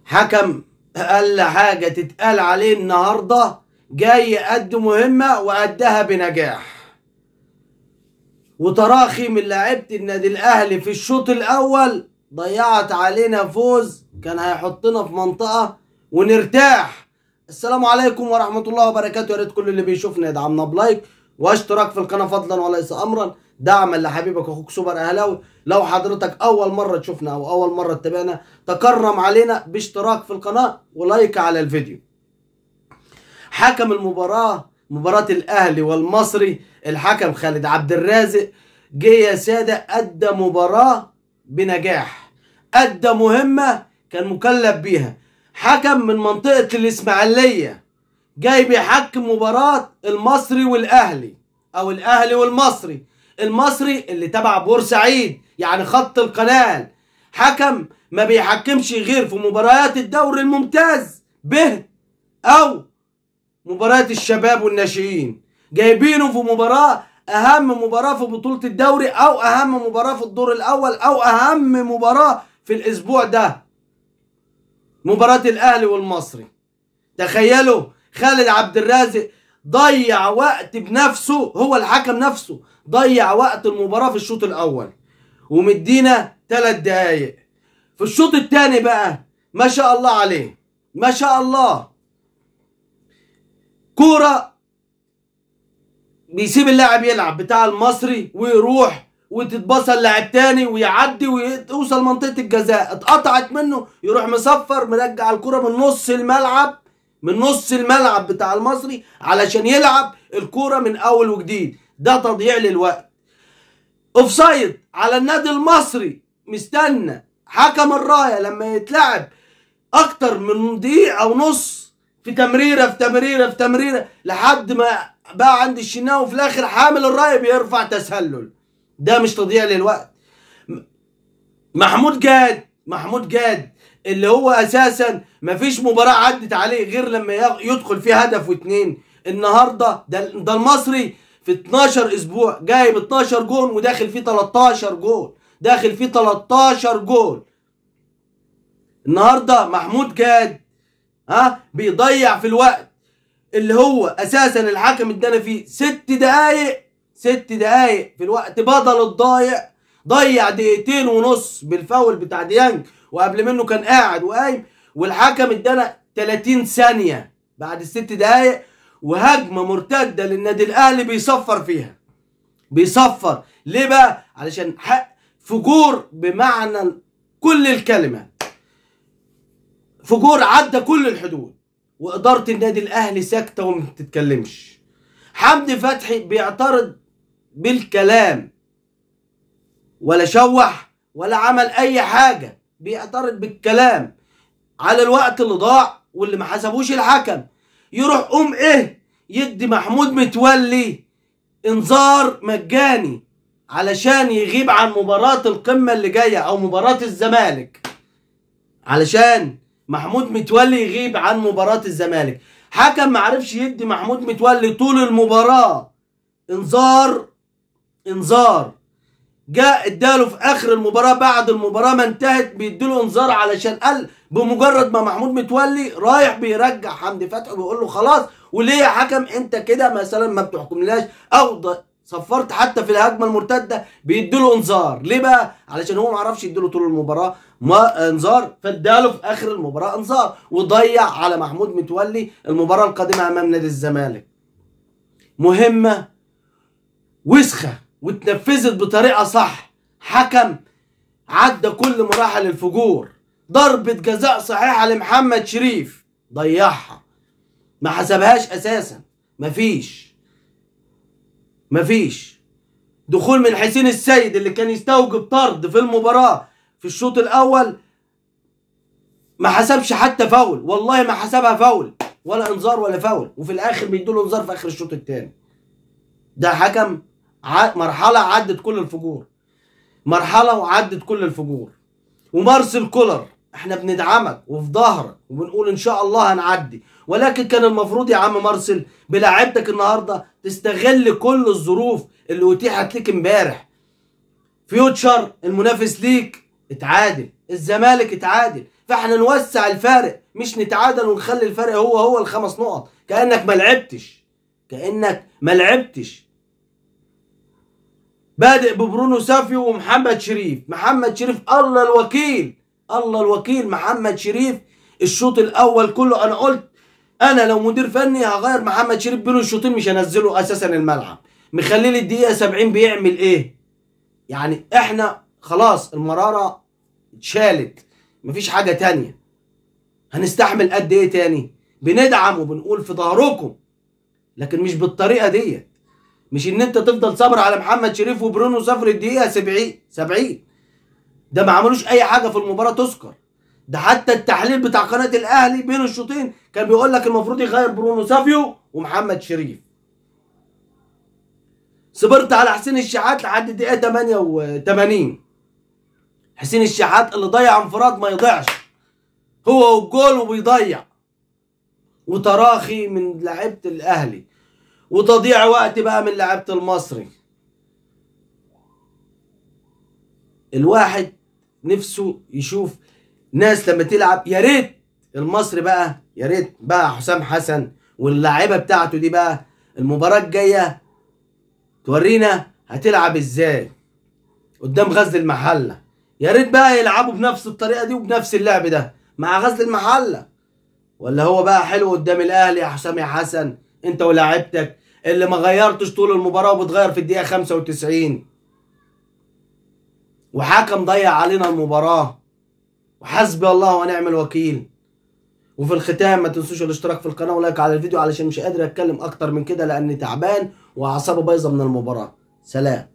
حكم اقل حاجه تتقال عليه النهارده جاي يأدي مهمه وأداها بنجاح. وتراخي من لعيبه النادي الاهلي في الشوط الاول ضيعت علينا فوز كان هيحطنا في منطقه ونرتاح. السلام عليكم ورحمه الله وبركاته. يا ريت كل اللي بيشوفنا يدعمنا بلايك واشتراك في القناه فضلا وليس امرا، دعما لحبيبك اخوك سوبر اهلاوي. لو حضرتك اول مره تشوفنا او اول مره تتابعنا تكرم علينا باشتراك في القناه ولايك على الفيديو. حكم المباراه مباراه الاهلي والمصري الحكم خالد عبد الرازق جه يا ساده ادى مباراه بنجاح، ادى مهمه كان مكلف بيها. حكم من منطقه الاسماعيليه جاي بيحكم مباراه المصري والاهلي او الاهلي والمصري. المصري اللي تبع بورسعيد يعني خط القناه. حكم ما بيحكمش غير في مباريات الدوري الممتاز به او مباريات الشباب والناشئين. جايبينه في مباراه اهم مباراه في بطوله الدوري او اهم مباراه في الدور الاول او اهم مباراه في الاسبوع ده، مباراه الاهلي والمصري. تخيلوا خالد عبد الرازق ضيع وقت بنفسه، هو الحكم نفسه ضيع وقت المباراة في الشوط الأول ومدينا 3 دقايق. في الشوط الثاني بقى ما شاء الله عليه، ما شاء الله، كورة بيسيب اللاعب يلعب بتاع المصري ويروح وتتبصل لاعب تاني ويعدي ويوصل منطقة الجزاء، اتقطعت منه يروح مصفر مرجع الكورة من نص الملعب، من نص الملعب بتاع المصري علشان يلعب الكورة من أول وجديد. ده تضييع للوقت. اوفسايد على النادي المصري، مستنى حكم الراية لما يتلعب أكتر من دقيقة ونص في تمريرة في تمريرة في تمريرة لحد ما بقى عند الشناوي وفي الآخر حامل الراية بيرفع تسلل. ده مش تضييع للوقت. محمود جاد اللي هو اساسا مفيش مباراه عدت عليه غير لما يدخل فيه هدف واتنين. النهارده ده المصري في 12 اسبوع جايب 12 جول وداخل فيه 13 جول، داخل فيه 13 جول. النهارده محمود جاد بيضيع في الوقت اللي هو اساسا الحكم ادانا فيه 6 دقايق، 6 دقايق في الوقت بدل الضايع. ضيع 2.5 دقيقة بالفاول بتاع ديانج وقبل منه كان قاعد وقايم، والحكم ادانا 30 ثانية بعد ال6 دقايق وهجمة مرتدة للنادي الاهلي بيصفر فيها. بيصفر ليه بقى؟ علشان فجور بمعنى كل الكلمة، فجور عدى كل الحدود، وإدارة النادي الاهلي ساكتة وما بتتكلمش. حمدي فتحي بيعترض بالكلام، ولا شوح ولا عمل اي حاجة، بيعترض بالكلام على الوقت اللي ضاع واللي ما حسبوش الحكم. يروح يدي محمود متولي انذار مجاني علشان يغيب عن مباراة القمة اللي جاية او مباراة الزمالك، علشان محمود متولي يغيب عن مباراة الزمالك. حكم ما عرفش يدي محمود متولي طول المباراة انذار. جاء اداله في اخر المباراه بعد المباراه ما انتهت بيديله انذار علشان قال بمجرد ما محمود متولي رايح بيرجع حمدي فتحي وبيقول له خلاص وليه يا حكم انت كده مثلا ما بتحكمناش او صفرت حتى في الهجمه المرتده، بيديله انذار. ليه بقى؟ علشان هو ما عرفش يديله طول المباراه ما انذار، فاداله في اخر المباراه انذار وضيع على محمود متولي المباراه القادمه امام نادي الزمالك. مهمه وسخه واتنفذت بطريقه صح. حكم عدى كل مراحل الفجور. ضربة جزاء صحيحة لمحمد شريف ضيعها، ما حسبهاش اساسا. مفيش دخول من حسين السيد اللي كان يستوجب طرد في المباراة في الشوط الاول، ما حسبش حتى فاول، والله ما حسبها فاول ولا انذار ولا فاول، وفي الاخر بيدوله انذار في اخر الشوط الثاني. ده حكم مرحلة عدت كل الفجور، مرحلة وعدت كل الفجور. ومارسيل كولر احنا بندعمك وفي ظهرك وبنقول ان شاء الله هنعدي، ولكن كان المفروض يا عم مارسيل بلاعبتك النهارده تستغل كل الظروف اللي اتيحت ليك امبارح. فيوتشر المنافس ليك اتعادل، الزمالك اتعادل، فاحنا نوسع الفارق مش نتعادل ونخلي الفرق هو ال5 نقط. كأنك ما لعبتش. بادئ ببرونو سافيو ومحمد شريف. محمد شريف الله الوكيل محمد شريف الشوط الاول كله انا قلت انا لو مدير فني هغير محمد شريف بين الشوطين، مش هنزله اساسا الملعب، مخليه للدقيقه 70 بيعمل ايه؟ يعني احنا خلاص المراره اتشالت، مفيش حاجه تانية. هنستحمل قد ايه تاني؟ بندعم وبنقول في ظهركم، لكن مش بالطريقه ديت. مش ان انت تفضل صبر على محمد شريف وبرونو سافر الدقيقه 70. ده ما عملوش اي حاجه في المباراه تذكر. ده حتى التحليل بتاع قناه الاهلي بين الشوطين كان بيقول لك المفروض يغير برونو سافيو ومحمد شريف. صبرت على حسين الشحات لحد الدقيقه 88. حسين الشحات اللي ضيع انفراد ما يضيعش، هو والجول وبيضيع، وتراخي من لعيبه الاهلي وتضييع وقت بقى من لعيبه المصري. الواحد نفسه يشوف ناس لما تلعب. يا ريت المصري بقى، يا ريت بقى حسام حسن واللاعيبه بتاعته دي بقى المباراه الجايه تورينا هتلعب ازاي قدام غزل المحله. يا ريت بقى يلعبوا بنفس الطريقه دي وبنفس اللعب ده مع غزل المحله. ولا هو بقى حلو قدام الاهلي يا حسام يا حسن انت ولاعيبتك اللي ما غيرتش طول المباراه وبتغير في الدقيقه 95، وحكم ضيع علينا المباراه، وحسبي الله ونعم الوكيل. وفي الختام ما تنسوش الاشتراك في القناه ولايك على الفيديو علشان مش قادر اتكلم اكتر من كده لاني تعبان واعصابي بايظه من المباراه. سلام.